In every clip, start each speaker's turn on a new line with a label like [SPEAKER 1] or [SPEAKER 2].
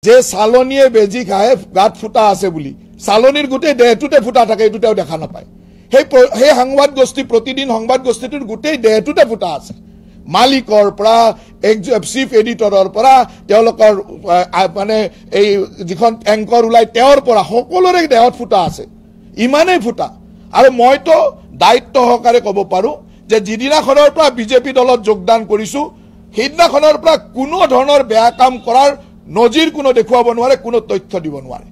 [SPEAKER 1] যে চালনীয়ে বেজি খায় গাত ফুটা আছে বুলি চালনীৰ গোটেই দেহটোতে ফুটা থাকে এইটোতেও দেখা নাপায় সেই সংবাদ গোষ্ঠী প্ৰতিদিন সংবাদ গোষ্ঠীটোৰ গোটেই দেহটোতে ফুটা আছে মালিকৰ পৰা চিফ এডিটৰৰ পৰা তেওঁলোকৰ মানে এই যিখন এংকৰ ওলাই তেওঁৰ পৰা সকলোৰে দেহত ফুটা আছে ইমানেই ফুটা আৰু মইতো দায়িত্ব সহকাৰে ক'ব পাৰো যে যিদিনাখনৰ পৰা বিজেপি দলত যোগদান কৰিছো সেইদিনাখনৰ পৰা কোনো ধৰণৰ বেয়া কাম কৰাৰ নজিৰ কোনো দেখুৱাব নোৱাৰে কোনো তথ্য দিব নোৱাৰে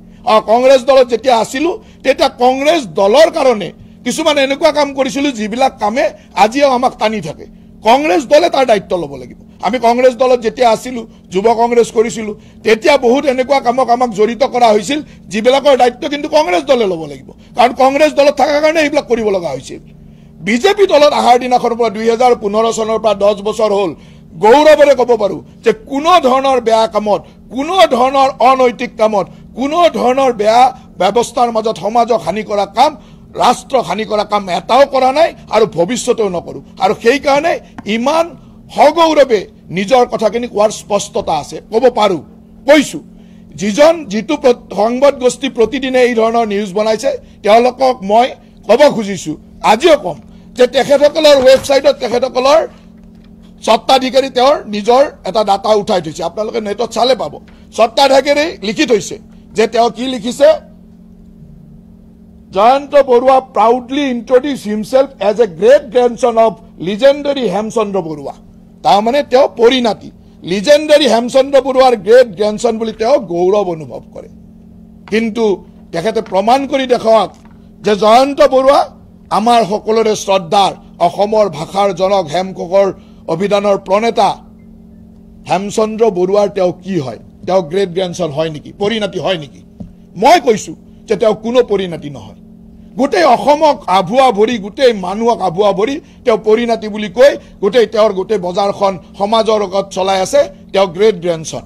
[SPEAKER 1] কংগ্ৰেছ দলত যেতিয়া আছিলো তেতিয়া কংগ্ৰেছ দলৰ কাৰণে কিছুমান এনেকুৱা কাম কৰিছিলো যিবিলাক কামে আজিও আমাক টানি থাকে কংগ্ৰেছ দলে তাৰ দায়িত্ব ল'ব লাগিব আমি কংগ্ৰেছ দলত যেতিয়া আছিলো যুৱ কংগ্ৰেছ কৰিছিলো তেতিয়া বহুত এনেকুৱা কামক আমাক জড়িত কৰা হৈছিল যিবিলাকৰ দায়িত্ব কিন্তু কংগ্ৰেছ দলে ল'ব লাগিব কাৰণ কংগ্ৰেছ দলত থকাৰ কাৰণে এইবিলাক কৰিব লগা হৈছিল বিজেপি দলত আহাৰ দিনাখনৰ পৰা 2015 চনৰ পৰা 10 বছৰ হ'ল গৌৰৱেৰে ক'ব পাৰো যে কোনো ধৰণৰ বেয়া কামত কোনো ধৰণৰ অনৈতিক কামত কোনো ধৰণৰ বেয়া ব্যৱস্থাৰ মাজত সমাজক হানি কৰা কাম ৰাষ্ট্ৰ হানি কৰা কাম এটাও কৰা নাই আৰু ভৱিষ্যতেও নকৰো আৰু সেই কাৰণে ইমান সগৌৰৱে নিজৰ কথাখিনি কোৱাৰ স্পষ্টতা আছে ক'ব পাৰো কৈছো যিটো সংবাদ গোষ্ঠী প্ৰতিদিনে এই ধৰণৰ নিউজ বনাইছে তেওঁলোকক মই ক'ব খুজিছো আজিও কম যে তেখেতসকলৰ ৱেবছাইটত তেখেতসকলৰ সত্তাধিকাৰী তেওঁৰ নিজৰ এটা ডাটা উঠাই থৈছে আপোনালোকে নেটত চালে পাব সত্তাধিকাৰী লিখি থৈছে যে তেওঁ কি লিখিছে Jayanta Barua proudly introduced himself as a great grandson of legendary Hemchandra Barua তাৰ মানে তেওঁ পৰিণাতি legendary হেমচন্দ্ৰ বৰুৱাৰ great grandson বুলি তেওঁ গৌৰৱ অনুভৱ কৰে কিন্তু তেখেতে প্ৰমাণ কৰি দেখাওক যে জয়ন্ত বৰুৱা আমাৰ সকলোৰে শ্ৰদ্ধাৰ অসমৰ ভাষাৰ জনক হেমককৰ অভিধানৰ প্ৰণেতা হেমচন্দ্ৰ বৰুৱাৰ তেওঁ কি হয় তেওঁ গ্ৰেট গ্ৰেণ্ডসন হয় নেকি পৰিণাতি হয় নেকি মই কৈছো যে তেওঁ কোনো পৰিণাতি নহয় গোটেই অসমক আভুৱা ভৰি গোটেই মানুহক আভুৱা ভৰি তেওঁ পৰিণাতি বুলি কৈ গোটেই তেওঁৰ গোটেই বজাৰখন সমাজৰ লগত চলাই আছে তেওঁ গ্ৰেট গ্ৰেণ্ডসন